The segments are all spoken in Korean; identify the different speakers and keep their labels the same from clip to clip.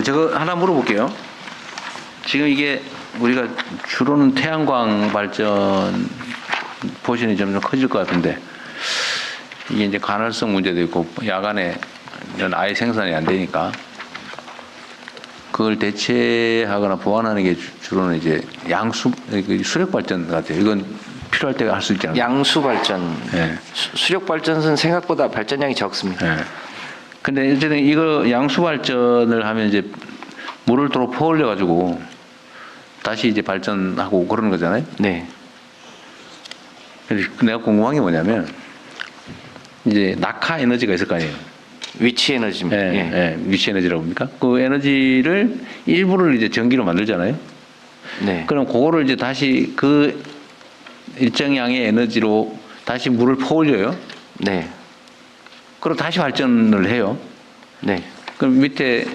Speaker 1: 저거 하나 물어볼게요. 지금 이게 우리가 주로는 태양광 발전 포션이 점점 커질 것 같은데 이게 이제 간헐성 문제도 있고 야간에 아예 생산이 안 되니까 그걸 대체하거나 보완하는 게 주로는 이제 수력 발전 같아요. 이건 필요할 때 할 수 있잖아요.
Speaker 2: 양수 발전.
Speaker 1: 네.
Speaker 2: 수력 발전은 생각보다 발전량이 적습니다.
Speaker 1: 네. 근데 어쨌든 이거 양수 발전을 하면 이제 물을 도로 퍼올려 가지고 다시 이제 발전하고 그러는 거잖아요.
Speaker 2: 네.
Speaker 1: 그래서 내가 궁금한 게 뭐냐면 이제 낙하 에너지가 있을 거 아니에요.
Speaker 2: 위치 에너지입니다.
Speaker 1: 예,
Speaker 2: 예.
Speaker 1: 예, 위치 에너지라고 합니까? 그 에너지를 일부를 이제 전기로 만들잖아요.
Speaker 2: 네.
Speaker 1: 그럼 그거를 이제 다시 그 일정량의 에너지로 다시 물을 퍼올려요.
Speaker 2: 네.
Speaker 1: 그럼 다시 발전을 해요.
Speaker 2: 네.
Speaker 1: 그럼 밑에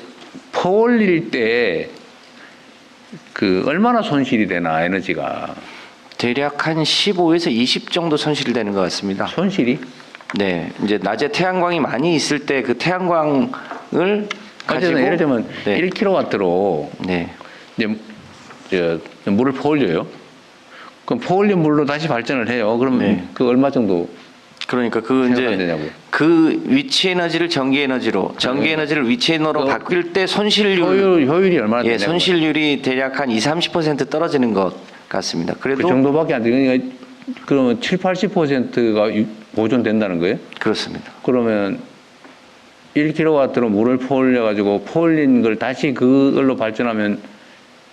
Speaker 1: 퍼올릴 때 그 얼마나 손실이 되나 에너지가
Speaker 2: 대략 한 15에서 20 정도 손실이 되는 것 같습니다.
Speaker 1: 손실이?
Speaker 2: 네. 이제 낮에 태양광이 많이 있을 때 그 태양광을 가지고
Speaker 1: 예를 들면
Speaker 2: 네.
Speaker 1: 1kW로
Speaker 2: 네.
Speaker 1: 이제 물을 퍼올려요. 그럼 퍼올린 물로 다시 발전을 해요. 그럼
Speaker 2: 네.
Speaker 1: 그 얼마 정도
Speaker 2: 그러니까 그 이제
Speaker 1: 되냐고요?
Speaker 2: 그 위치 에너지를 전기 에너지로, 전기 에너지를 위치 에너지로 바뀔 때 손실률
Speaker 1: 효율이 얼마나
Speaker 2: 예,
Speaker 1: 되냐고요?
Speaker 2: 손실률이 대략 한 30% 떨어지는 것 같습니다.
Speaker 1: 그
Speaker 2: 그래도
Speaker 1: 정도밖에 안 돼요. 그러면 80%가 보존된다는 거예요?
Speaker 2: 그렇습니다.
Speaker 1: 그러면 1kW로 물을 퍼올려 가지고 퍼올린 걸 다시 그걸로 발전하면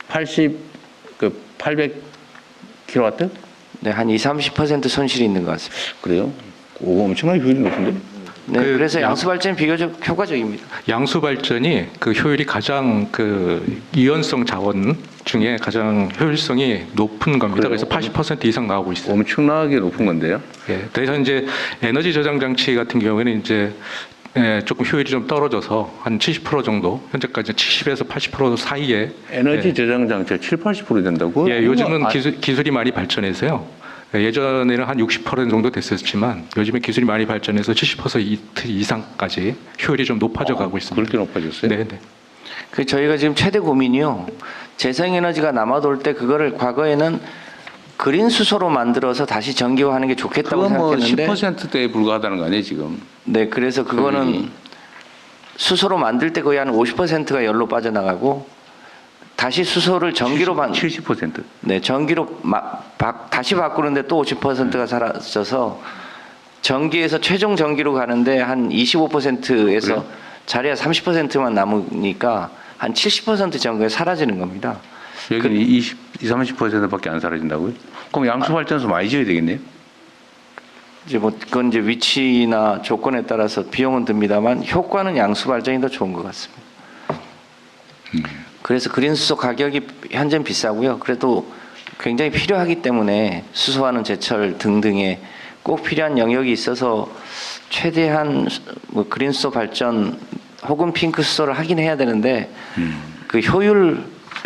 Speaker 1: 800kW?
Speaker 2: 네, 한 30% 손실이 있는 것 같습니다.
Speaker 1: 그래요? 오, 엄청나게 효율이 높은데?
Speaker 2: 네, 그래서 양수 발전이 비교적 효과적입니다.
Speaker 3: 양수 발전이 그 효율이 가장 그 이연성 자원 중에 가장 효율성이 높은 겁니다.
Speaker 1: 그래요?
Speaker 3: 그래서 80% 이상 나오고 있어요.
Speaker 1: 엄청나게 높은 건데요?
Speaker 3: 예. 그래서 이제 에너지 저장 장치 같은 경우에는 이제 조금 효율이 좀 떨어져서 한 70% 정도, 현재까지 70에서 80% 사이에
Speaker 1: 에너지 저장 장치가 70~80% 된다고?
Speaker 3: 예, 요즘은 기술이 많이 발전해서요. 예전에는 한 60% 정도 됐었지만 요즘에 기술이 많이 발전해서 70% 이상까지 효율이 좀 높아져 가고 있습니다.
Speaker 1: 그렇게 높아졌어요?
Speaker 3: 네, 네.
Speaker 2: 그 저희가 지금 최대 고민이요. 재생에너지가 남아돌 때 그거를 과거에는 그린 수소로 만들어서 다시 전기화하는 게 좋겠다고
Speaker 1: 그건 뭐
Speaker 2: 생각했는데
Speaker 1: 10%대에 불과하다는 거 아니에요 지금?
Speaker 2: 네, 그래서 그거는 수소로 만들 때 거의 한 50%가 열로 빠져나가고 다시 수소를 전기로
Speaker 1: 70%.
Speaker 2: 네, 전기로 다시 바꾸는데 또 50%가 사라져서 전기에서 최종 전기로 가는데 한 25%에서
Speaker 1: 그래요?
Speaker 2: 자리가 30%만 남으니까 한 70% 정도가 사라지는 겁니다.
Speaker 1: 여기는 30%밖에 안 사라진다고요? 그럼 양수 발전소 많이 지어야 되겠네요?
Speaker 2: 이제 뭐 그건 이제 위치나 조건에 따라서 비용은 듭니다만 효과는 양수 발전이 더 좋은 것 같습니다. 그래서 그린 수소 가격이 현재는 비싸고요. 그래도 굉장히 필요하기 때문에 수소와는 제철 등등의 꼭 필요한 영역이 있어서 최대한 뭐 그린 수소 발전 혹은 핑크 수소를 하긴 해야 되는데 그 효율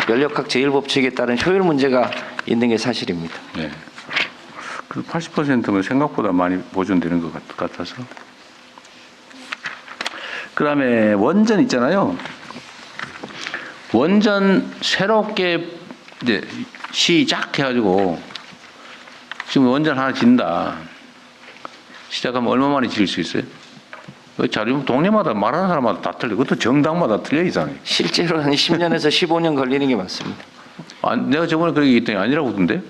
Speaker 2: 연력학 제1법칙에 따른 효율 문제가 있는 게 사실입니다.
Speaker 1: 네. 그 80%면 생각보다 많이 보존되는 것 같아서. 그다음에 원전 있잖아요. 원전 새롭게 이제 시작해가지고 지금 원전 하나 짓는다. 시작하면 얼마 만에 지을 수 있어요? 자료 동네마다 말하는 사람마다 다 틀려. 그것도 정당마다 틀려 이상해.
Speaker 2: 실제로 한 10년에서 15년 걸리는 게 맞습니다.
Speaker 1: 아, 내가 저번에 그렇게 얘기했더니 아니라고 하던데?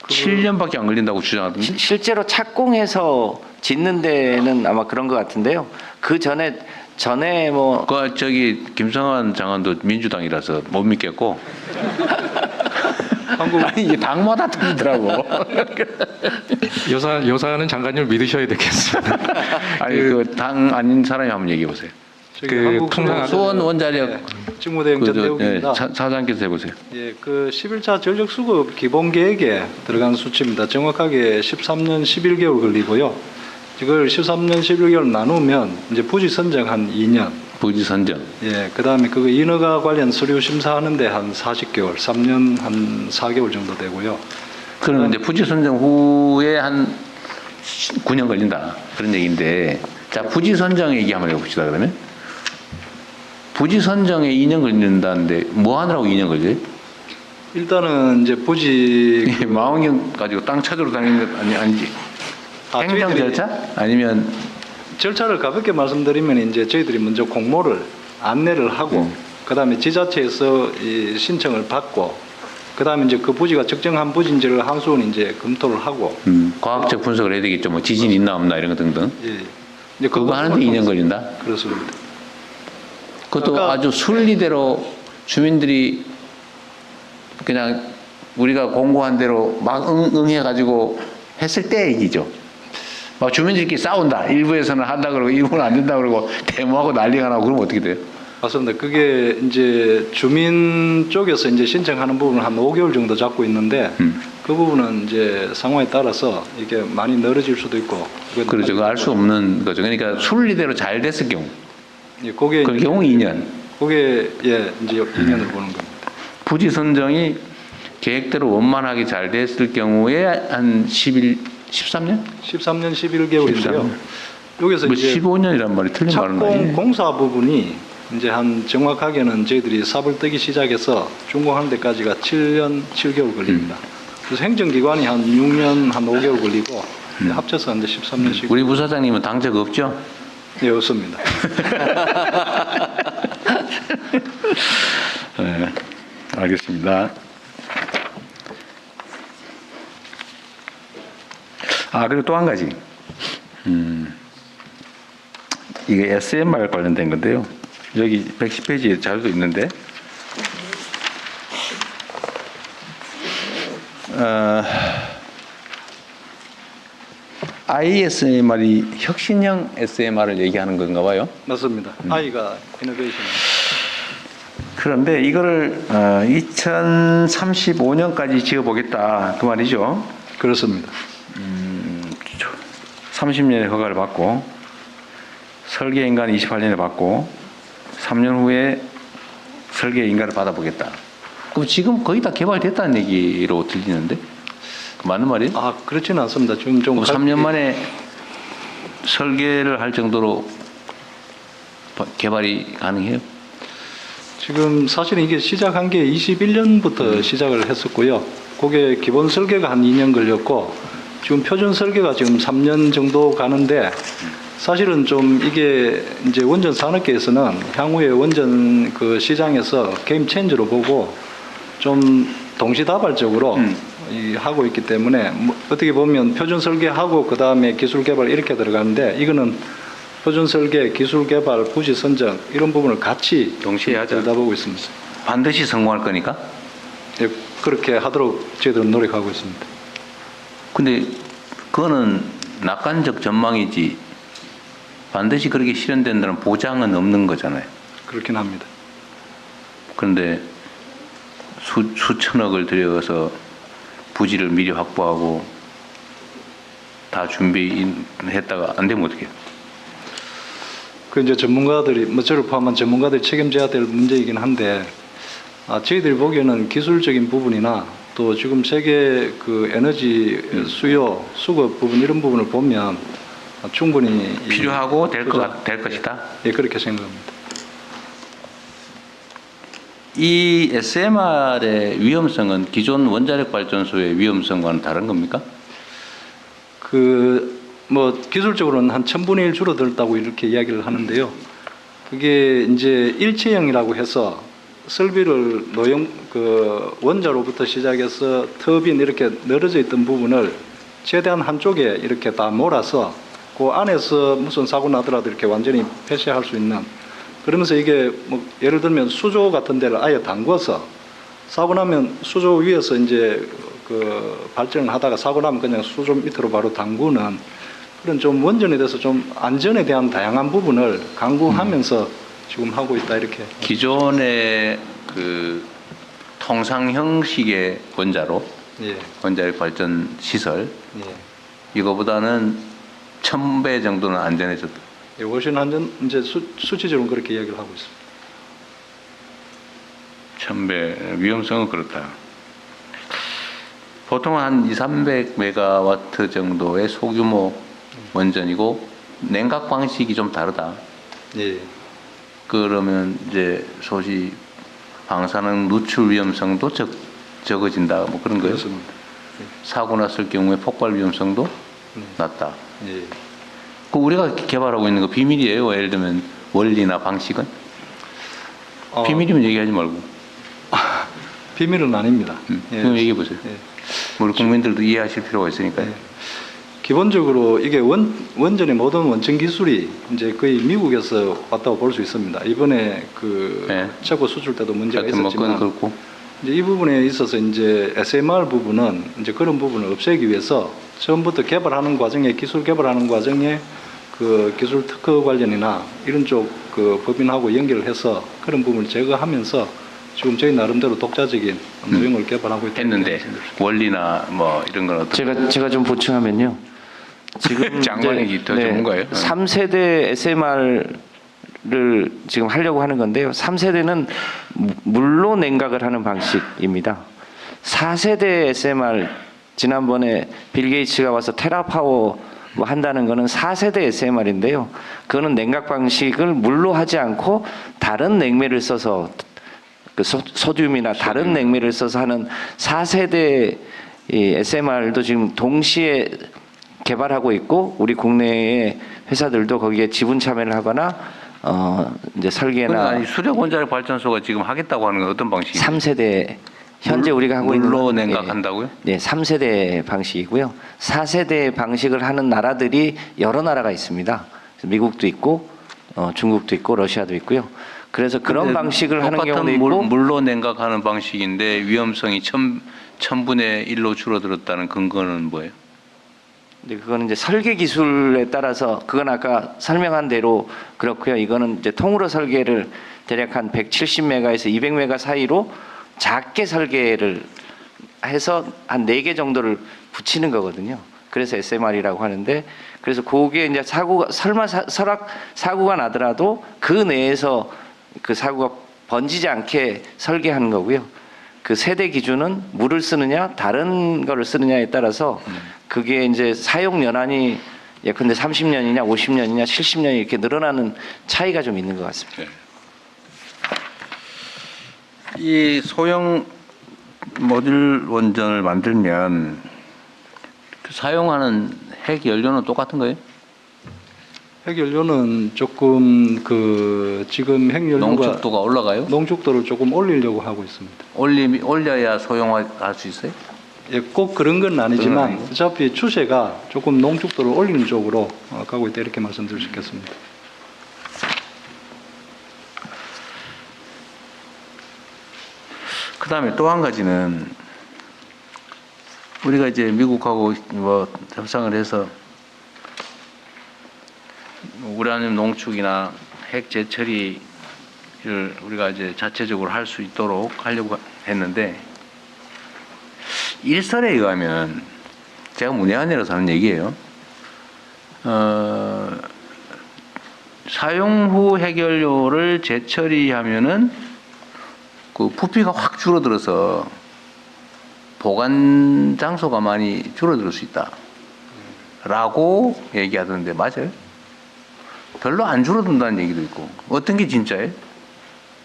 Speaker 1: 7년밖에 안 걸린다고 주장하던데?
Speaker 2: 실제로 착공해서 짓는 데는 아마 그런 것 같은데요. 그 전에 뭐
Speaker 1: 그 저기 김성환 장관도 민주당이라서 못 믿겠고. 아니 이게 당마다 틀리더라고.
Speaker 3: 여사는 장관님 믿으셔야 되겠습니다.
Speaker 1: 아니 그 당 아닌 사람이 한번 얘기해 보세요.
Speaker 3: 그 통상
Speaker 1: 수원 원자력
Speaker 4: 직무대행 전대욱입니다.
Speaker 1: 사장께서 해보세요.
Speaker 4: 예, 그 11차 전력 수급 기본 계획에 들어간 수치입니다. 정확하게 13년 11개월 걸리고요. 이걸 13년 11개월 나누면 이제 부지 선정 한 2년.
Speaker 1: 부지 선정.
Speaker 4: 예, 그다음에 그거 인허가 관련 서류 심사하는데 한 40개월, 3년 한 4개월 정도 되고요.
Speaker 1: 그러면 이제 부지 선정 후에 한 9년 걸린다 그런 얘기인데, 자 부지 선정 얘기 한번 해봅시다. 그러면 부지 선정에 2년 걸린다는데 뭐 하느라고 2년 걸려요?
Speaker 4: 일단은 이제 부지
Speaker 1: 이게 망원경 가지고 땅 찾으러 다니는 것 아니지? 행정
Speaker 4: 저희들이
Speaker 1: 절차? 아니면
Speaker 4: 절차를 가볍게 말씀드리면 이제 저희들이 먼저 공모를 안내를 하고 그다음에 지자체에서 이 신청을 받고 그다음에 이제 그 부지가 적정한 부지인지를 하수원이 이제 검토를 하고
Speaker 1: 과학적 분석을 해야 되겠죠. 뭐 지진 있나 없나 이런 거 등등.
Speaker 4: 예. 이제
Speaker 1: 그거 하는데 2년 걸린다?
Speaker 4: 그렇습니다.
Speaker 1: 그것도
Speaker 4: 아까-
Speaker 1: 아주 순리대로 주민들이 그냥 우리가 공고한 대로 막 응해가지고 했을 때 얘기죠. 막 주민들끼리 싸운다. 일부에서는 한다 그러고 일부는 안 된다 그러고 데모하고 난리가 나고 그러면 어떻게 돼요?
Speaker 4: 맞습니다. 그게 이제 주민 쪽에서 이제 신청하는 부분을 한 5개월 정도 잡고 있는데 그 부분은 이제 상황에 따라서 이게 많이 늘어질 수도 있고.
Speaker 1: 그렇죠. 그거 알 수 없는 거죠. 그러니까 순리대로 잘 됐을 경우.
Speaker 4: 예, 그게
Speaker 1: 그
Speaker 4: 이제-
Speaker 1: 경우 2년.
Speaker 4: 그게 예 이제 2년을 보는 겁니다.
Speaker 1: 부지 선정이 계획대로 원만하게 잘 됐을 경우에 한 13년?
Speaker 4: 13년 11개월인데요.
Speaker 1: 13년.
Speaker 4: 여기서
Speaker 1: 뭐
Speaker 4: 이제
Speaker 1: 15년이란 말이 틀린 말은
Speaker 4: 착공
Speaker 1: 아니에요.
Speaker 4: 공사 부분이 이제 한 정확하게는 저희들이 삽을 뜨기 시작해서 준공하는 데까지가 7년 7개월 걸립니다. 그래서 행정기관이 한 6년 한 5개월 걸리고 합쳐서 이제 13년씩.
Speaker 1: 우리 부사장님은 당적 없죠?
Speaker 4: 네, 없습니다.
Speaker 1: 네, 알겠습니다. 그리고 또 한 가지. 이게 SMR 관련된 건데요. 여기 110페이지에 자료도 있는데, ISMR이 혁신형 SMR을 얘기하는 건가 봐요.
Speaker 4: 맞습니다. 아이가 이노베이션.
Speaker 1: 그런데 이거를 2035년까지 지어보겠다 그 말이죠.
Speaker 4: 그렇습니다.
Speaker 1: 30년의 허가를 받고 설계 인가는 28년에 받고 3년 후에 설계 인가를 받아보겠다. 그럼 지금 거의 다 개발됐다는 얘기로 들리는데 맞는 말이에요?
Speaker 4: 그렇지는 않습니다. 지금 좀
Speaker 1: 그럼 3년 만에 설계를 할 정도로 개발이 가능해요?
Speaker 4: 지금 사실은 이게 시작한 게 21년부터 시작을 했었고요. 그게 기본 설계가 한 2년 걸렸고 지금 표준 설계가 지금 3년 정도 가는데 사실은 좀 이게 이제 원전 산업계에서는 향후에 원전 그 시장에서 게임 체인저로 보고 좀 동시다발적으로 하고 있기 때문에 어떻게 보면 표준 설계하고 그 다음에 기술 개발 이렇게 들어가는데 이거는 표준 설계, 기술 개발, 부지 선정 이런 부분을 같이
Speaker 1: 동시에 하자.
Speaker 4: 들여다보고 있습니다.
Speaker 1: 반드시 성공할 거니까?
Speaker 4: 예, 그렇게 하도록 저희들은 노력하고 있습니다.
Speaker 1: 근데 그거는 낙관적 전망이지 반드시 그렇게 실현된다는 보장은 없는 거잖아요.
Speaker 4: 그렇긴 합니다.
Speaker 1: 그런데 수천억을 들여서 부지를 미리 확보하고 다 준비했다가 안 되면 어떡해요?
Speaker 4: 그 이제 전문가들이 뭐 저를 포함한 전문가들이 책임져야 될 문제이긴 한데 저희들이 보기에는 기술적인 부분이나 또 지금 세계 그 에너지 수요 수급 부분 이런 부분을 보면 충분히
Speaker 1: 필요하고 될 것이다.
Speaker 4: 예, 그렇게 생각합니다.
Speaker 1: 이 SMR의 위험성은 기존 원자력 발전소의 위험성과는 다른 겁니까?
Speaker 4: 그 뭐 기술적으로는 한 1000분의 1 줄어들었다고 이렇게 이야기를 하는데요. 그게 이제 일체형이라고 해서 설비를 그 원자로부터 시작해서 터빈 이렇게 늘어져 있던 부분을 최대한 한쪽에 이렇게 다 몰아서 그 안에서 무슨 사고 나더라도 이렇게 완전히 폐쇄할 수 있는 그러면서 이게 뭐 예를 들면 수조 같은 데를 아예 담궈서 사고 나면 수조 위에서 이제 그 발전을 하다가 사고 나면 그냥 수조 밑으로 바로 담그는 그런 좀 원전에 대해서 좀 안전에 대한 다양한 부분을 강구하면서 지금 하고 있다 이렇게.
Speaker 1: 기존의 그 통상 형식의 원자로
Speaker 4: 예.
Speaker 1: 원자력 발전 시설
Speaker 4: 예.
Speaker 1: 이거보다는 1000배 정도는 안전해졌다.
Speaker 4: 예, 훨씬 안전 이제 수치적으로 그렇게 이야기를 하고 있습니다.
Speaker 1: 1000배 위험성은 그렇다. 보통 한 200-300메가와트 정도의 소규모 원전이고 냉각 방식이 좀 다르다.
Speaker 4: 예.
Speaker 1: 그러면 이제 소위 방사능 누출 위험성도 적어진다. 뭐 그런 거예요.
Speaker 4: 그렇습니다.
Speaker 1: 사고 났을 경우에 폭발 위험성도 낮다.
Speaker 4: 예.
Speaker 1: 그 우리가 개발하고 있는 거 비밀이에요. 예를 들면 원리나 방식은 비밀이면 얘기하지 말고.
Speaker 4: 비밀은 아닙니다. 예.
Speaker 1: 그럼 얘기해 보세요.
Speaker 4: 예.
Speaker 1: 우리 국민들도 이해하실 필요가 있으니까요.
Speaker 4: 예. 기본적으로 이게 원전의 모든 원천 기술이 이제 거의 미국에서 왔다고 볼 수 있습니다. 이번에 그
Speaker 1: 네.
Speaker 4: 최고 수출 때도 문제가
Speaker 1: 하여튼 뭐
Speaker 4: 있었지만
Speaker 1: 그건 그렇고.
Speaker 4: 이제 이 부분에 있어서 이제 SMR 부분은 이제 그런 부분을 없애기 위해서 처음부터 개발하는 과정에 기술 개발하는 과정에 그 기술 특허 관련이나 이런 쪽 그 법인하고 연결을 해서 그런 부분을 제거하면서 지금 저희 나름대로 독자적인 노형을 개발하고 있다.
Speaker 1: 했는데 원리나 뭐 이런 건 어떻게?
Speaker 2: 제가 좀 보충하면요. 지금
Speaker 1: 장관이 더 전문가예요?
Speaker 2: 3세대 SMR을 지금 하려고 하는 건데요. 3세대는 물로 냉각을 하는 방식입니다. 4세대 SMR 지난번에 빌 게이츠가 와서 테라파워 뭐 한다는 거는 4세대 SMR인데요. 그거는 냉각 방식을 물로 하지 않고 다른 냉매를 써서 그 소듐이나 다른 냉매를 써서 하는 4세대 이 SMR도 지금 동시에 개발하고 있고 우리 국내의 회사들도 거기에 지분 참여를 하거나 이제 설계나
Speaker 1: 아니, 수력 원자력 발전소가 지금 하겠다고 하는 건 어떤 방식이에요?
Speaker 2: 3세대 현재 우리가 하고 있는
Speaker 1: 물로
Speaker 2: 건,
Speaker 1: 냉각한다고요?
Speaker 2: 네, 3세대 방식이고요. 4세대 방식을 하는 나라들이 여러 나라가 있습니다. 미국도 있고 중국도 있고 러시아도 있고요. 그래서 그런 방식을 하는 경우도 있고
Speaker 1: 물로 냉각하는 방식인데 위험성이 1000분의 1로 줄어들었다는 근거는 뭐예요?
Speaker 2: 네, 그거는 이제 설계 기술에 따라서 그건 아까 설명한 대로 그렇고요. 이거는 이제 통으로 설계를 대략 한 170메가에서 200메가 사이로 작게 설계를 해서 한 4개 정도를 붙이는 거거든요. 그래서 SMR이라고 하는데 그래서 그게 이제 사고가 사고가 나더라도 그 내에서 그 사고가 번지지 않게 설계하는 거고요. 그 세대 기준은 물을 쓰느냐 다른 거를 쓰느냐에 따라서 그게 이제 사용 연한이 예컨대 30년이냐 50년이냐 70년이 이렇게 늘어나는 차이가 좀 있는 것 같습니다.
Speaker 1: 네. 이 소형 모듈 원전을 만들면 그 사용하는 핵 연료는 똑같은 거예요?
Speaker 4: 핵연료는 조금 그 지금 핵연료가
Speaker 1: 농축도가 올라가요?
Speaker 4: 농축도를 조금 올리려고 하고 있습니다.
Speaker 1: 올려야 소형화할 수 있어요?
Speaker 4: 예, 꼭 그런 건 아니지만 어차피 추세가 조금 농축도를 올리는 쪽으로 가고 있다 이렇게 말씀드릴 수 있겠습니다.
Speaker 1: 그 다음에 또 한 가지는 우리가 이제 미국하고 뭐 협상을 해서 우라늄 농축이나 핵 재처리를 우리가 이제 자체적으로 할 수 있도록 하려고 했는데 일설에 의하면 제가 문외한이라서 하는 얘기예요. 사용 후 핵연료를 재처리하면은 그 부피가 확 줄어들어서 보관 장소가 많이 줄어들 수 있다라고 얘기하던데 맞아요? 별로 안 줄어든다는 얘기도 있고 어떤 게 진짜예요?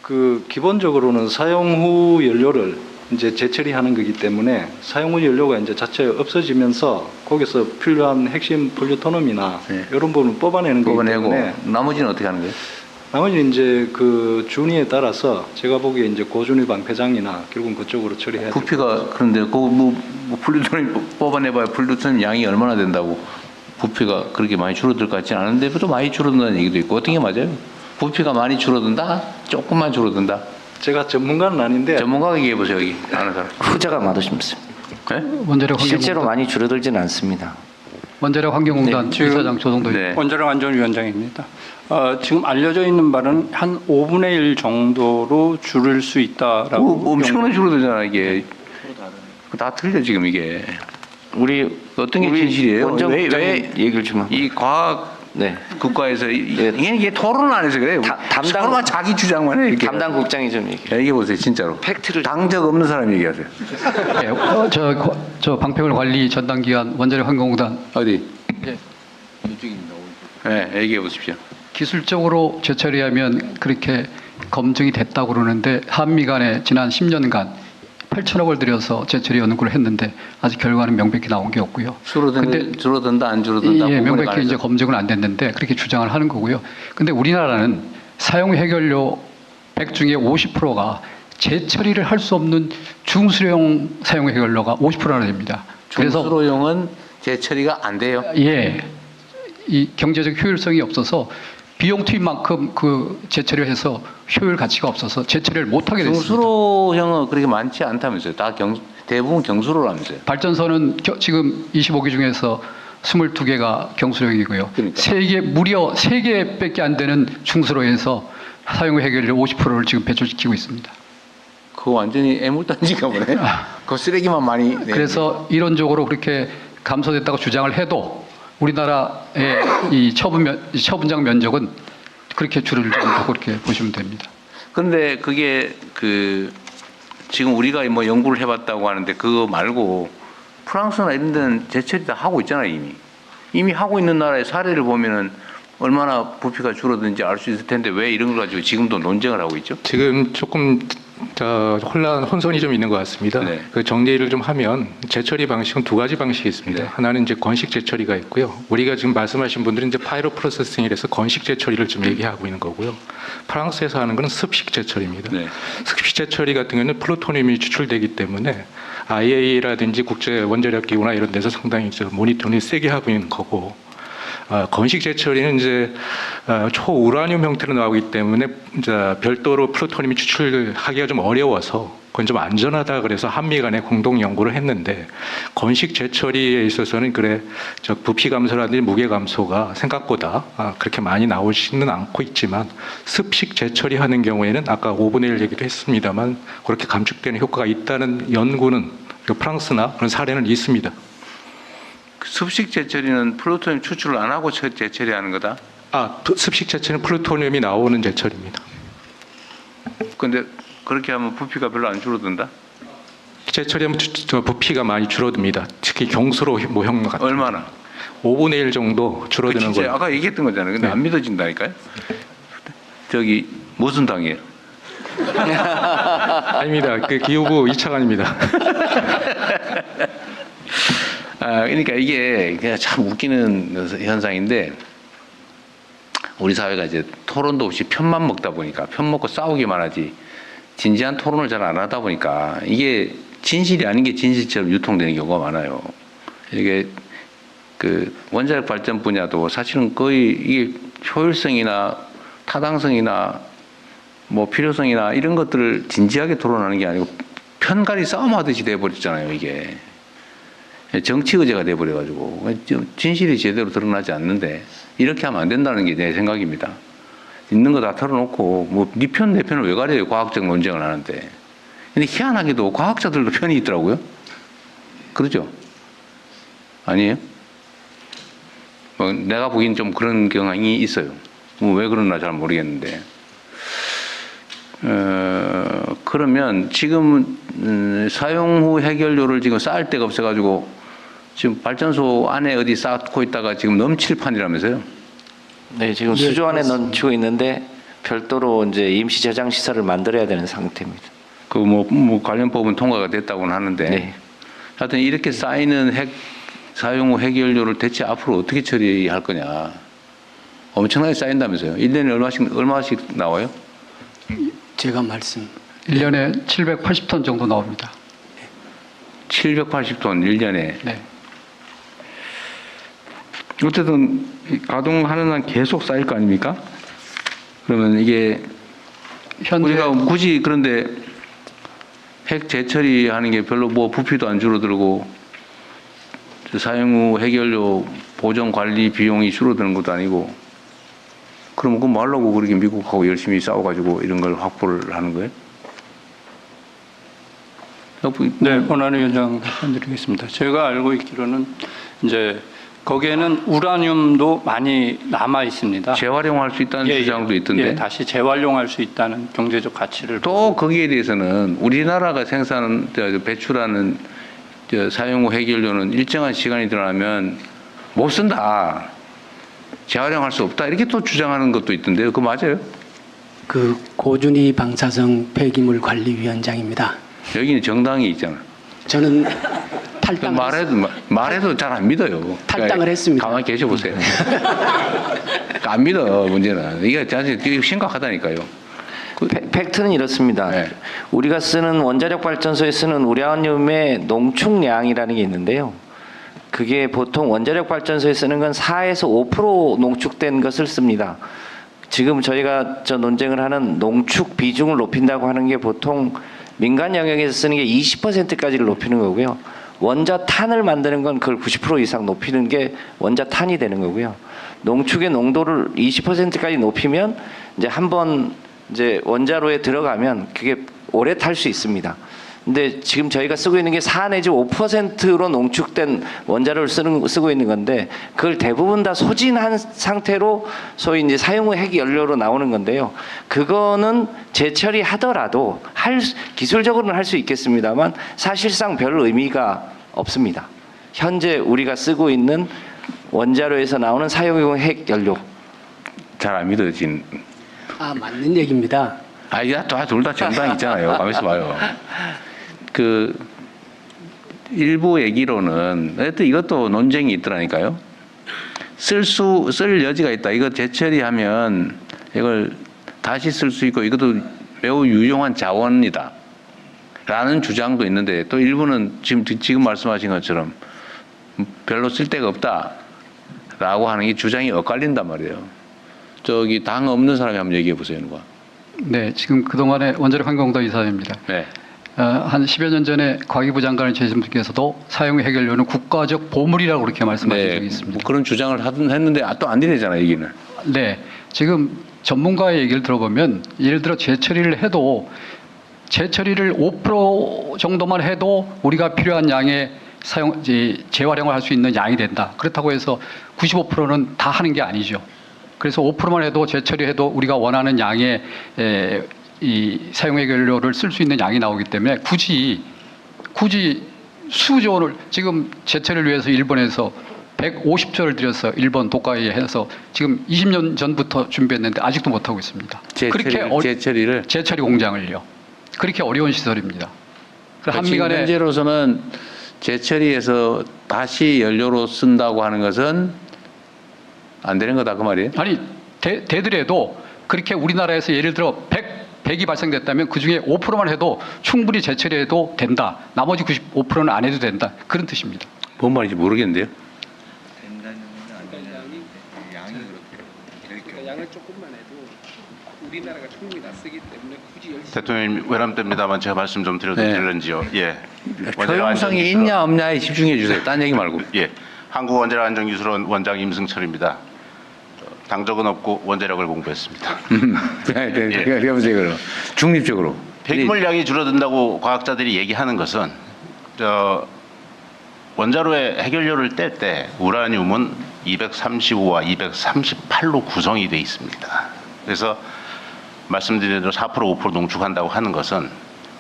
Speaker 4: 그 기본적으로는 사용 후 연료를 이제 재처리하는 거기 때문에 사용 후 연료가 이제 자체 없어지면서 거기서 필요한 핵심 플루토늄이나
Speaker 1: 네.
Speaker 4: 이런 부분을 뽑아내는 거기
Speaker 1: 뽑아내고
Speaker 4: 때문에
Speaker 1: 나머지는 어떻게 하는 거예요?
Speaker 4: 나머지 이제 그 준위에 따라서 제가 보기에 이제 고준위 방패장이나 결국은 그쪽으로 처리해야 돼요.
Speaker 1: 부피가 그런데 그 뭐 플루토늄 뽑아내봐야 플루토늄 양이 얼마나 된다고 부피가 그렇게 많이 줄어들 것 같지는 않은데도 많이 줄어든다는 얘기도 있고 어떤 게 맞아요? 부피가 많이 줄어든다? 조금만 줄어든다?
Speaker 4: 제가 전문가는 아닌데
Speaker 1: 전문가가 얘기해 보세요 여기 아는 사람.
Speaker 2: 후자가 맞으십니다.
Speaker 1: 네?
Speaker 5: 원자력
Speaker 2: 실제로
Speaker 5: 환경공단,
Speaker 2: 많이 줄어들지는 않습니다.
Speaker 5: 원자력 환경공단
Speaker 6: 네,
Speaker 5: 이사장 조동도
Speaker 1: 네.
Speaker 6: 원자력 안전위원장입니다. 지금 알려져 있는 바는 한 5분의 1 정도로 줄일 수 있다라고.
Speaker 1: 엄청나게 줄어들잖아 이게. 다 틀려 지금 이게.
Speaker 2: 우리
Speaker 1: 어떤 게 진실이에요?
Speaker 2: 원장
Speaker 1: 왜
Speaker 2: 얘기를 좀
Speaker 1: 이 과학
Speaker 2: 네.
Speaker 1: 국가에서
Speaker 2: 네.
Speaker 1: 이게 토론을 안 해서 그래요.
Speaker 2: 담당-
Speaker 1: 서로만 자기 주장만 해 이렇게.
Speaker 2: 담당 국장이 좀 얘기해.
Speaker 1: 야, 얘기해 보세요 진짜로.
Speaker 2: 팩트를
Speaker 1: 당적 없는 사람 얘기하세요.
Speaker 5: 예, 저 방패물 관리 전담기관 원자력 환경공단
Speaker 1: 어디?
Speaker 5: 예.
Speaker 1: 이쪽입니다. 네, 얘기해 보십시오.
Speaker 5: 기술적으로 재처리하면 그렇게 검증이 됐다고 그러는데 한미 간에 지난 10년간 8천억을 들여서 재처리 연구를 했는데 아직 결과는 명백히 나온 게 없고요.
Speaker 1: 줄어든다 안 줄어든다
Speaker 5: 예,
Speaker 1: 부분에
Speaker 5: 명백히
Speaker 1: 관해서.
Speaker 5: 이제 검증은 안 됐는데 그렇게 주장을 하는 거고요. 근데 우리나라는 사용 해결료 100 중에 50%가 재처리를 할 수 없는 중수용 사용 해결료가 50%나 됩니다. 그래서
Speaker 1: 중수로용은 재처리가 안 돼요.
Speaker 5: 예, 이 경제적 효율성이 없어서 비용 투입만큼 그 재처리를 해서 효율 가치가 없어서 재처리를 못하게 됐습니다.
Speaker 1: 중수로형은 그렇게 많지 않다면서요. 대부분 경수로라면서요.
Speaker 5: 발전소는 지금 25개 중에서 22개가 경수용이고요.
Speaker 1: 그러니까.
Speaker 5: 무려 3개밖에 안 되는 중수로에서 사용 해결료 50%를 지금 배출시키고 있습니다.
Speaker 1: 그거 완전히 애물단지가 보네. 그 쓰레기만 많이.
Speaker 5: 그래서 이론적으로 그렇게 감소됐다고 주장을 해도 우리나라의 이 처분장 면적은 그렇게 줄을 준다고 그렇게 보시면 됩니다.
Speaker 1: 그런데 그게 지금 우리가 뭐 연구를 해봤다고 하는데 그거 말고 프랑스나 이런 데는 재처리 다 하고 있잖아요, 이미. 이미 하고 있는 나라의 사례를 보면은 얼마나 부피가 줄어드는지 알 수 있을 텐데 왜 이런 걸 가지고 지금도 논쟁을 하고 있죠?
Speaker 3: 지금 조금 혼선이 좀 있는 것 같습니다.
Speaker 1: 네.
Speaker 3: 그 정리를 좀 하면 재처리 방식은 두 가지 방식이 있습니다.
Speaker 1: 네.
Speaker 3: 하나는 이제 건식 재처리가 있고요. 우리가 지금 말씀하신 분들은 이제 파이로 프로세싱이라서 건식 재처리를 좀 얘기하고 있는 거고요. 프랑스에서 하는 것은 습식 재처리입니다.
Speaker 1: 네.
Speaker 3: 습식 재처리 같은 경우는 플루토늄이 추출되기 때문에 IAEA라든지 국제 원자력 기구나 이런 데서 상당히 모니터링이 세게 하고 있는 거고. 건식 재처리는 이제 초우라늄 형태로 나오기 때문에 이제 별도로 플루토늄이 추출하기가 좀 어려워서 그건 좀 안전하다 그래서 한미 간에 공동 연구를 했는데 건식 재처리에 있어서는 부피 감소라든지 무게 감소가 생각보다 그렇게 많이 나오지는 않고 있지만 습식 재처리하는 경우에는 아까 5분의 1 얘기도 했습니다만 그렇게 감축되는 효과가 있다는 연구는 프랑스나 그런 사례는 있습니다.
Speaker 1: 습식 재처리는 플루토늄 추출을 안 하고 재처리하는 거다.
Speaker 3: 습식 재처리는 플루토늄이 나오는 재처리입니다.
Speaker 1: 근데 그렇게 하면 부피가 별로 안 줄어든다?
Speaker 3: 재처리하면 부피가 많이 줄어듭니다. 특히 경수로 모형 같은.
Speaker 1: 얼마나?
Speaker 3: 5분의 1 정도 줄어드는 거예요.
Speaker 1: 아까 얘기했던 거잖아요. 근데
Speaker 3: 네.
Speaker 1: 안 믿어진다니까요. 저기 무슨 당이에요?
Speaker 3: 아닙니다. 그 기후부 이차관입니다.
Speaker 1: 그러니까 이게 그냥 참 웃기는 현상인데 우리 사회가 이제 토론도 없이 편만 먹다 보니까 편 먹고 싸우기만 하지 진지한 토론을 잘 안 하다 보니까 이게 진실이 아닌 게 진실처럼 유통되는 경우가 많아요. 이게 그 원자력 발전 분야도 사실은 거의 이게 효율성이나 타당성이나 뭐 필요성이나 이런 것들을 진지하게 토론하는 게 아니고 편가리 싸움하듯이 돼버렸잖아요, 이게. 정치 의제가 돼버려가지고 진실이 제대로 드러나지 않는데 이렇게 하면 안 된다는 게 내 생각입니다. 있는 거 다 털어놓고 뭐 네 편 내 편을 왜 가려요? 과학적 논쟁을 하는데. 근데 희한하게도 과학자들도 편이 있더라고요. 그러죠? 아니에요? 뭐 내가 보기엔 좀 그런 경향이 있어요. 뭐 왜 그러나 잘 모르겠는데. 그러면 지금 사용 후 해결료를 지금 쌓을 데가 없어가지고 지금 발전소 안에 어디 쌓고 있다가 지금 넘칠 판이라면서요?
Speaker 2: 네, 지금 수조 안에 넘치고 있는데 별도로 이제 임시 저장 시설을 만들어야 되는 상태입니다.
Speaker 1: 그 뭐 관련 법은 통과가 됐다고는 하는데.
Speaker 2: 네.
Speaker 1: 하여튼 이렇게 쌓이는 사용 후 해결료를 대체 앞으로 어떻게 처리할 거냐? 엄청나게 쌓인다면서요? 1년에 얼마씩 나와요?
Speaker 6: 제가 말씀.
Speaker 5: 1년에 780톤 정도 나옵니다.
Speaker 1: 780톤 1년에.
Speaker 5: 네.
Speaker 1: 어쨌든 가동하는 한 계속 쌓일 거 아닙니까? 그러면 이게
Speaker 5: 현재
Speaker 1: 우리가 굳이 그런데 핵 재처리하는 게 별로 뭐 부피도 안 줄어들고 사용 후 해결료 보존 관리 비용이 줄어드는 것도 아니고 그럼 그 뭐 하려고 그렇게 미국하고 열심히 싸워가지고 이런 걸 확보를 하는 거예요?
Speaker 6: 네, 권한의 위원장 답변드리겠습니다. 제가 알고 있기로는 이제 거기에는 우라늄도 많이 남아 있습니다.
Speaker 1: 재활용할 수 있다는 주장도 있던데.
Speaker 6: 예, 다시 재활용할 수 있다는 경제적 가치를
Speaker 1: 또 거기에 대해서는 우리나라가 배출하는 사용 후 해결료는 일정한 시간이 지나면 못 쓴다. 재활용할 수 없다 이렇게 또 주장하는 것도 있던데요. 그거 맞아요?
Speaker 7: 그 고준희 방사성 폐기물관리위원장입니다.
Speaker 1: 여기는 정당이 있잖아.
Speaker 7: 저는
Speaker 1: 그
Speaker 7: 탈당을
Speaker 1: 말해도 잘 안 믿어요.
Speaker 7: 탈당을 했습니다.
Speaker 1: 가만히 계셔 보세요. 안 믿어 문제는. 이게 사실 심각하다니까요.
Speaker 2: 팩트는 이렇습니다.
Speaker 1: 네.
Speaker 2: 우리가 쓰는 원자력 발전소에 쓰는 우라늄의 농축량이라는 게 있는데요. 그게 보통 원자력 발전소에 쓰는 건 4에서 5% 농축된 것을 씁니다. 지금 저희가 논쟁을 하는 농축 비중을 높인다고 하는 게 보통 민간 영역에서 쓰는 게 20%까지를 높이는 거고요. 원자탄을 만드는 건 그걸 90% 이상 높이는 게 원자탄이 되는 거고요. 농축의 농도를 20%까지 높이면 이제 한번 이제 원자로에 들어가면 그게 오래 탈 수 있습니다. 근데 지금 저희가 쓰고 있는 게 4 내지 5%로 농축된 원자로를 쓰고 있는 건데 그걸 대부분 다 소진한 상태로 소위 이제 사용 후 핵연료로 나오는 건데요. 그거는 재처리 하더라도 기술적으로는 할 수 있겠습니다만 사실상 별 의미가 없습니다. 현재 우리가 쓰고 있는 원자로에서 나오는 사용용 핵연료.
Speaker 1: 잘 안 믿어진.
Speaker 7: 아, 맞는 얘기입니다.
Speaker 1: 둘 다 정당 있잖아요. 가만있어 봐요. 그 일부 얘기로는 하여튼 이것도 논쟁이 있더라니까요. 쓸 여지가 있다. 이거 재처리하면 이걸 다시 쓸 수 있고 이것도 매우 유용한 자원이다. 라는 주장도 있는데 또 일부는 지금 말씀하신 것처럼 별로 쓸 데가 없다. 라고 하는 게 주장이 엇갈린단 말이에요. 저기 당 없는 사람이 한번 얘기해 보세요. 누가.
Speaker 5: 네, 지금 그동안에 원자력 환경공단 이사입니다.
Speaker 1: 네.
Speaker 5: 한 10여 년 전에 과기부 장관을 지내신 분께서도 사용 해결료는 국가적 보물이라고 그렇게 말씀하신 적이 있습니다.
Speaker 1: 뭐 그런 주장을 했는데 또 안 되잖아요, 얘기는.
Speaker 5: 네, 지금 전문가의 얘기를 들어보면 예를 들어 재처리를 해도 재처리를 5% 정도만 해도 우리가 필요한 양의 재활용을 할 수 있는 양이 된다. 그렇다고 해서 95%는 다 하는 게 아니죠. 그래서 5%만 해도 재처리해도 우리가 원하는 양의 이 사용 해결료를 쓸 수 있는 양이 나오기 때문에 굳이 수조 원을 지금 재처리를 위해서 일본에서 150조를 들여서 일본 도카이에 해서 지금 20년 전부터 준비했는데 아직도 못 하고 있습니다. 재처리 공장을요. 그렇게 어려운 시설입니다. 한미간에
Speaker 1: 현재로서는 재처리해서 다시 연료로 쓴다고 하는 것은 안 되는 거다 그 말이에요?
Speaker 5: 아니 되더라도 그렇게 우리나라에서 예를 들어 100이 발생됐다면 그중에 5%만 해도 충분히 재처리해도 된다. 나머지 95%는 안 해도 된다. 그런 뜻입니다.
Speaker 1: 뭔 말인지 모르겠는데요.
Speaker 8: 양을 조금만 해도 우리나라가 충분히 다 쓰기 때문에 굳이 열심히
Speaker 9: 대통령님 외람 때입니다만 제가 말씀 좀 드려도
Speaker 1: 네.
Speaker 9: 되는지요? 예.
Speaker 1: 효용성이 있냐 없냐에 집중해 주세요. 딴 얘기 말고.
Speaker 9: 예. 한국원자력안전기술원 원장 임승철입니다. 당적은 없고 원자력을 공부했습니다.
Speaker 1: 네, 해보세요 그럼. 중립적으로.
Speaker 9: 폐기물량이 줄어든다고 과학자들이 얘기하는 것은 원자로의 해결료를 뗄 때 우라늄은 235와 238로 구성이 되어 있습니다. 그래서 말씀드린 대로 4% 5% 농축한다고 하는 것은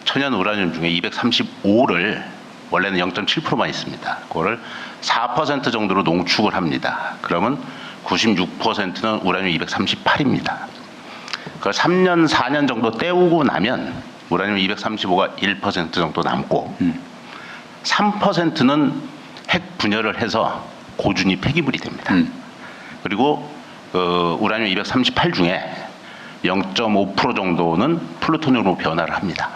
Speaker 9: 천연 우라늄 중에 235를 원래는 0.7%만 있습니다. 그거를 4% 정도로 농축을 합니다. 그러면 96%는 우라늄 238입니다. 그걸 3년, 4년 정도 때우고 나면 우라늄 235가 1% 정도 남고 3%는 핵 분열을 해서 고준위 폐기물이 됩니다. 그리고 우라늄 238 중에 0.5% 정도는 플루토늄으로 변화를 합니다.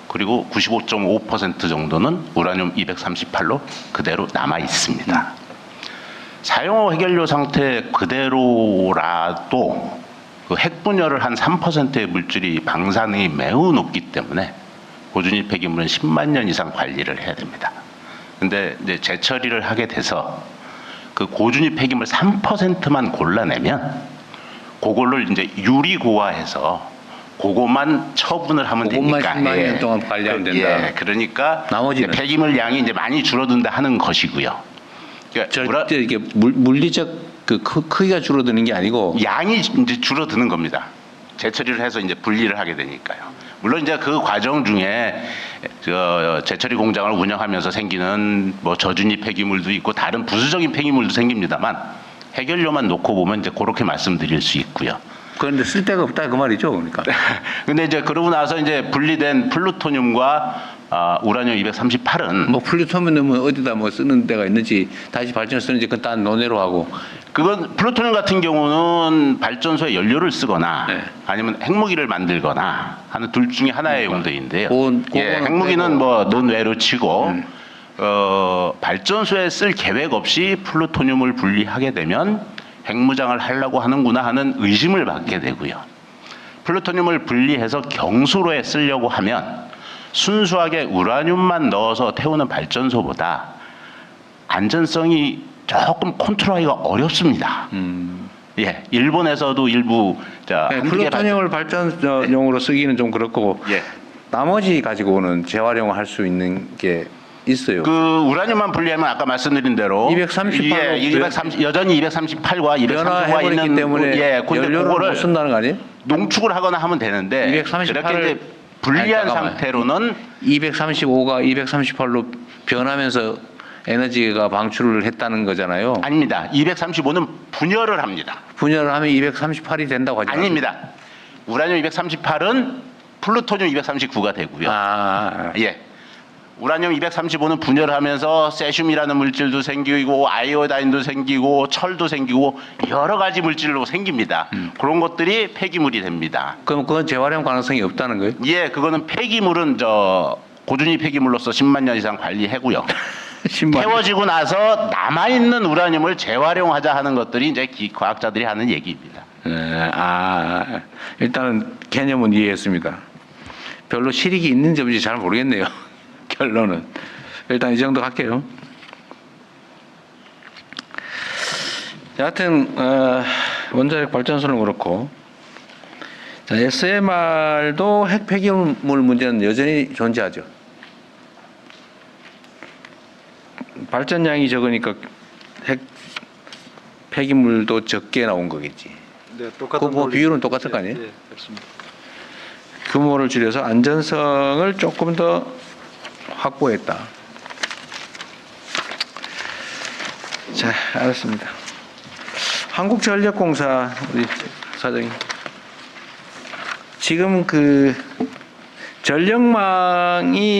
Speaker 9: 그리고 95.5% 정도는 우라늄 238로 그대로 남아 있습니다. 사용 후 해결료 상태 그대로라도 그 핵분열을 한 3%의 물질이 방사능이 매우 높기 때문에 고준위 폐기물은 10만 년 이상 관리를 해야 됩니다. 근데 이제 재처리를 하게 돼서 그 고준위 폐기물 3%만 골라내면 그걸로 이제 유리고화해서 그것만 처분을 하면
Speaker 1: 그것만
Speaker 9: 되니까
Speaker 1: 10만 년 동안 관리하면 된다.
Speaker 9: 예, 그러니까
Speaker 1: 나머지는
Speaker 9: 폐기물 양이 이제 많이 줄어든다 하는 것이고요. 그러니까
Speaker 1: 절대 이게 물리적 그 크기가 줄어드는 게 아니고
Speaker 9: 양이 이제 줄어드는 겁니다. 재처리를 해서 이제 분리를 하게 되니까요. 물론 이제 그 과정 중에 재처리 공장을 운영하면서 생기는 뭐 저준위 폐기물도 있고 다른 부수적인 폐기물도 생깁니다만 해결료만 놓고 보면 이제 그렇게 말씀드릴 수 있고요.
Speaker 1: 그런데 쓸 데가 없다 그 말이죠, 그러니까.
Speaker 9: 근데 이제 그러고 나서 이제 분리된 플루토늄과 우라늄 238은
Speaker 1: 뭐 플루토늄은 어디다 뭐 쓰는 데가 있는지 다시 발전을 쓰는지 그건 딴 논의로 하고.
Speaker 9: 그건 플루토늄 같은 경우는 발전소에 연료를 쓰거나
Speaker 1: 네.
Speaker 9: 아니면 핵무기를 만들거나 하는 둘 중에 하나의 용도인데요.
Speaker 1: 그거는
Speaker 9: 핵무기는
Speaker 1: 빼고.
Speaker 9: 뭐 논외로 치고 발전소에 쓸 계획 없이 플루토늄을 분리하게 되면 핵무장을 하려고 하는구나 하는 의심을 받게 되고요. 플루토늄을 분리해서 경수로에 쓰려고 하면 순수하게 우라늄만 넣어서 태우는 발전소보다 안전성이 조금 컨트롤하기가 어렵습니다. 예, 일본에서도 일부
Speaker 1: 플루토늄을 발전용으로 쓰기는 좀 그렇고
Speaker 9: 예.
Speaker 1: 나머지 가지고는 재활용을 할 수 있는 게 있어요.
Speaker 9: 그 우라늄만 분리하면 아까 말씀드린 대로
Speaker 1: 238로
Speaker 9: 여전히 238과 239가
Speaker 1: 변화해버렸기
Speaker 9: 있는
Speaker 1: 때문에
Speaker 9: 근데
Speaker 1: 연료를 못
Speaker 9: 그거를
Speaker 1: 쓴다는 거 아니에요?
Speaker 9: 농축을 하거나 하면 되는데
Speaker 1: 238을
Speaker 9: 그렇게 이제 분리한
Speaker 1: 아니, 잠깐만.
Speaker 9: 상태로는
Speaker 1: 235가 238로 변하면서 에너지가 방출을 했다는 거잖아요.
Speaker 9: 아닙니다. 235는 분열을 합니다.
Speaker 1: 분열을 하면 238이 된다고 하죠.
Speaker 9: 아닙니다. 우라늄 238은 플루토늄 239가 되고요. 예. 우라늄 235는 분열하면서 세슘이라는 물질도 생기고 아이오다인도 생기고 철도 생기고 여러 가지 물질로 생깁니다. 그런 것들이 폐기물이 됩니다.
Speaker 1: 그럼 그건 재활용 가능성이 없다는 거예요?
Speaker 9: 예, 그거는 폐기물은 고준위 폐기물로서 10만 년 이상 관리하고요. 태워지고 나서 남아있는 우라늄을 재활용하자 하는 것들이 이제 과학자들이 하는 얘기입니다.
Speaker 1: 일단은 개념은 이해했습니다. 별로 실익이 있는지 없는지 잘 모르겠네요. 결론은. 일단 이 정도 할게요. 여하튼 원자력 발전소는 그렇고 자, SMR도 핵 폐기물 문제는 여전히 존재하죠. 발전량이 적으니까 핵 폐기물도 적게 나온 거겠지.
Speaker 4: 네, 똑같은
Speaker 1: 그 비율은 똑같을 거 아니에요?
Speaker 4: 네, 그렇습니다.
Speaker 1: 규모를 줄여서 안전성을 조금 더 확보했다. 자, 알았습니다. 한국전력공사 우리 사장님. 지금 그 전력망이